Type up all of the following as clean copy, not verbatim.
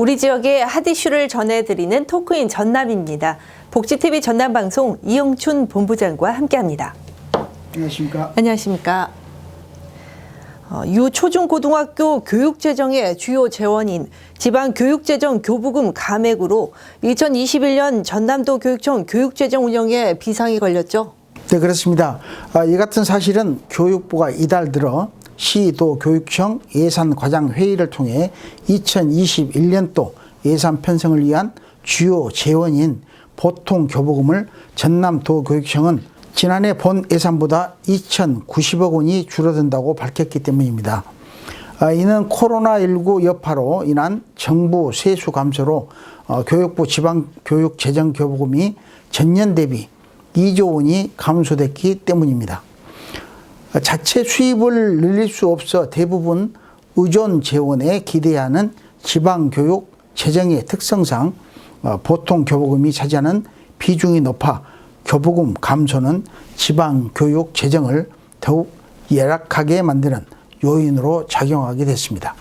우리 지역의 핫 이슈를 전해드리는 토크인 전남입니다. 복지TV 전남방송 이영춘 본부장과 함께합니다. 안녕하십니까. 안녕하십니까. 유초중고등학교 교육재정의 주요 재원인 지방교육재정 교부금 감액으로 2021년 전남도 교육청 교육재정 운영에 비상이 걸렸죠? 네, 그렇습니다. 이 같은 사실은 교육부가 이달 들어 시도 교육청 예산과장회의를 통해 2021년도 예산 편성을 위한 주요 재원인 보통교부금을 전남도교육청은 지난해 본 예산보다 2,090억 원이 줄어든다고 밝혔기 때문입니다. 이는 코로나19 여파로 인한 정부 세수 감소로 교육부 지방교육재정교부금이 전년 대비 2조 원이 감소됐기 때문입니다. 자체 수입을 늘릴 수 없어 대부분 의존 재원에 기대하는 지방교육 재정의 특성상 보통교부금이 차지하는 비중이 높아 교부금 감소는 지방교육 재정을 더욱 열악하게 만드는 요인으로 작용하게 됐습니다.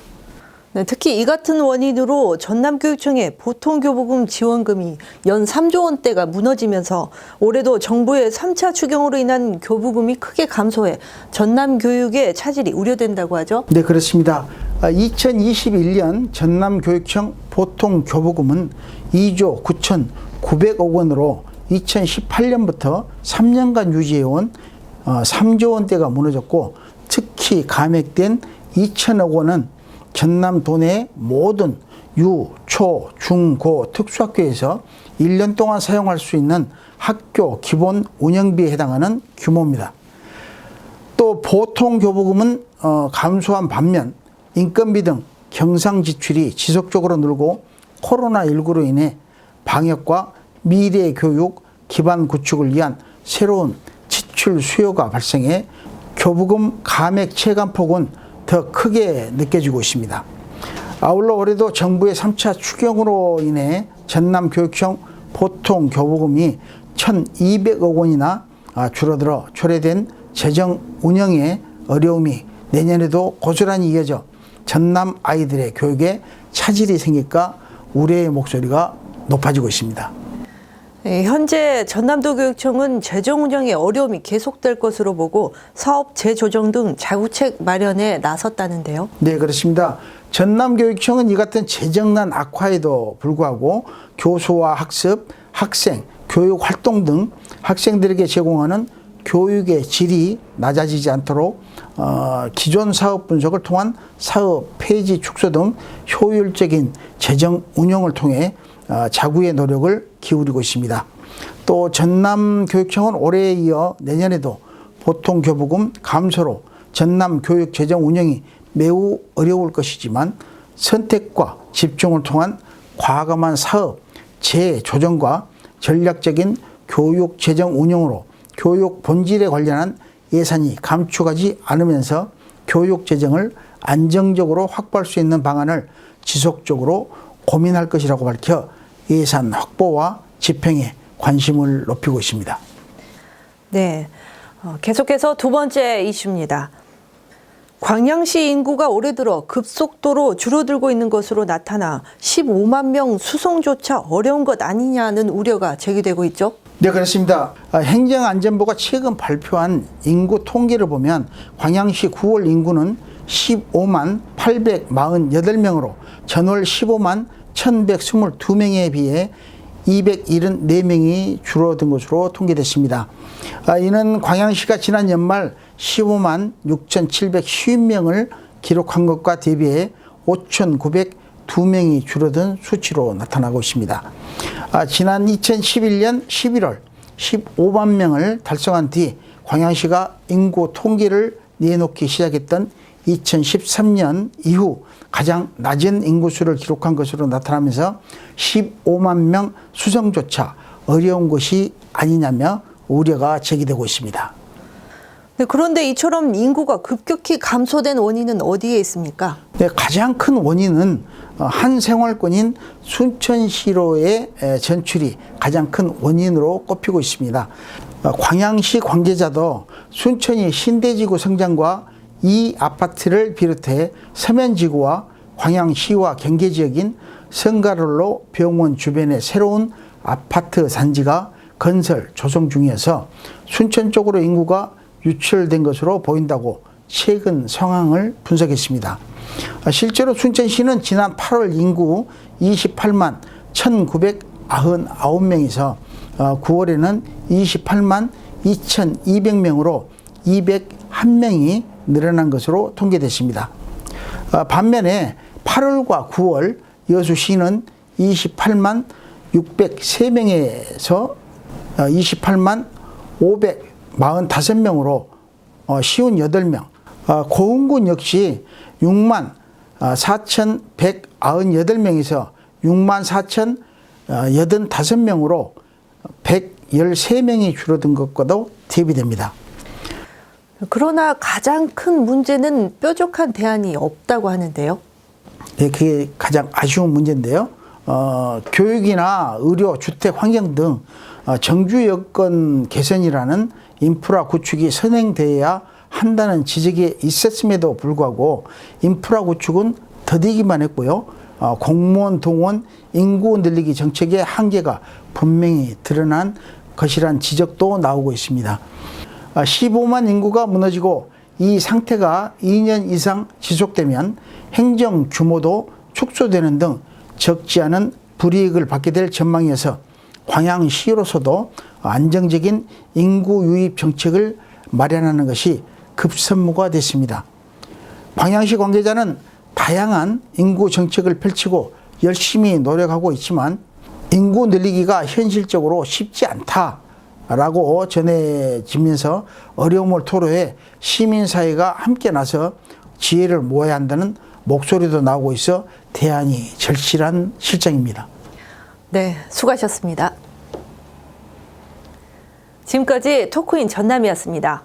네, 특히 이 같은 원인으로 전남교육청의 보통교부금 지원금이 연 3조 원대가 무너지면서 올해도 정부의 3차 추경으로 인한 교부금이 크게 감소해 전남교육의 차질이 우려된다고 하죠? 네, 그렇습니다. 2021년 전남교육청 보통교부금은 2조 9,900억 원으로 2018년부터 3년간 유지해온 3조 원대가 무너졌고, 특히 감액된 2천억 원은 전남도 내 모든 유, 초, 중, 고 특수학교에서 1년 동안 사용할 수 있는 학교 기본 운영비에 해당하는 규모입니다. 또 보통교부금은 감소한 반면 인건비 등 경상 지출이 지속적으로 늘고 코로나19로 인해 방역과 미래 교육 기반 구축을 위한 새로운 지출 수요가 발생해 교부금 감액 체감폭은 더 크게 느껴지고 있습니다. 아울러 올해도 정부의 3차 추경으로 인해 전남교육청 보통교부금이 1,200억 원이나 줄어들어 초래된 재정 운영의 어려움이 내년에도 고스란히 이어져 전남 아이들의 교육에 차질이 생길까 우려의 목소리가 높아지고 있습니다. 네, 현재 전남도교육청은 재정 운영에 어려움이 계속될 것으로 보고 사업 재조정 등 자구책 마련에 나섰다는데요. 네, 그렇습니다. 전남교육청은 이 같은 재정난 악화에도 불구하고 교수와 학습, 학생, 교육 활동 등 학생들에게 제공하는 교육의 질이 낮아지지 않도록 기존 사업 분석을 통한 사업 폐지 축소 등 효율적인 재정 운영을 통해 자구의 노력을 기울이고 있습니다. 또 전남교육청은 올해에 이어 내년에도 보통교부금 감소로 전남교육재정 운영이 매우 어려울 것이지만 선택과 집중을 통한 과감한 사업 재조정과 전략적인 교육재정 운영으로 교육 본질에 관련한 예산이 감축하지 않으면서 교육재정을 안정적으로 확보할 수 있는 방안을 지속적으로 고민할 것이라고 밝혀 예산 확보와 집행에 관심을 높이고 있습니다. 네, 계속해서 두 번째 이슈입니다. 광양시 인구가 올해 들어 급속도로 줄어들고 있는 것으로 나타나 15만 명 수송조차 어려운 것 아니냐는 우려가 제기되고 있죠. 네, 그렇습니다. 행정안전부가 최근 발표한 인구 통계를 보면 광양시 9월 인구는 15만 848명으로 전월 15만 1122명에 비해 274명이 줄어든 것으로 통계됐습니다. 이는 광양시가 지난 연말 15만 6,750명을 기록한 것과 대비해 5,902명이 줄어든 수치로 나타나고 있습니다. 지난 2011년 11월 15만 명을 달성한 뒤 광양시가 인구 통계를 내놓기 시작했던 2013년 이후 가장 낮은 인구수를 기록한 것으로 나타나면서 15만 명 수정조차 어려운 것이 아니냐며 우려가 제기되고 있습니다. 네, 그런데 이처럼 인구가 급격히 감소된 원인은 어디에 있습니까? 네, 가장 큰 원인은 한 생활권인 순천시로의 전출이 가장 큰 원인으로 꼽히고 있습니다. 광양시 관계자도 순천이 신대지구 성장과 이 아파트를 비롯해 서면지구와 광양시와 경계지역인 성가롤로 병원 주변에 새로운 아파트 단지가 건설 조성 중이어서 순천 쪽으로 인구가 유출된 것으로 보인다고 최근 상황을 분석했습니다. 실제로 순천시는 지난 8월 인구 28만 1,999명에서 9월에는 28만 2,200명으로 201명이 늘어난 것으로 통계됐습니다. 반면에 8월과 9월 여수시는 28만 603명에서 28만 545명으로 쉬운 8명, 고흥군 역시 6만 4,198명에서 6만 4,085명으로 113명이 줄어든 것과도 대비됩니다. 그러나 가장 큰 문제는 뾰족한 대안이 없다고 하는데요. 네, 그게 가장 아쉬운 문제인데요. 교육이나 의료, 주택, 환경 등 정주 여건 개선이라는 인프라 구축이 선행되어야 한다는 지적이 있었음에도 불구하고 인프라 구축은 더디기만 했고요. 공무원 동원, 인구 늘리기 정책의 한계가 분명히 드러난 것이란 지적도 나오고 있습니다. 15만 인구가 무너지고 이 상태가 2년 이상 지속되면 행정 규모도 축소되는 등 적지 않은 불이익을 받게 될 전망이어서 광양시로서도 안정적인 인구 유입 정책을 마련하는 것이 급선무가 됐습니다. 광양시 관계자는 다양한 인구 정책을 펼치고 열심히 노력하고 있지만 인구 늘리기가 현실적으로 쉽지 않다라고 전해지면서 어려움을 토로해 시민사회가 함께 나서 지혜를 모아야 한다는 목소리도 나오고 있어 대안이 절실한 실정입니다. 네, 수고하셨습니다. 지금까지 토크인 전남이었습니다.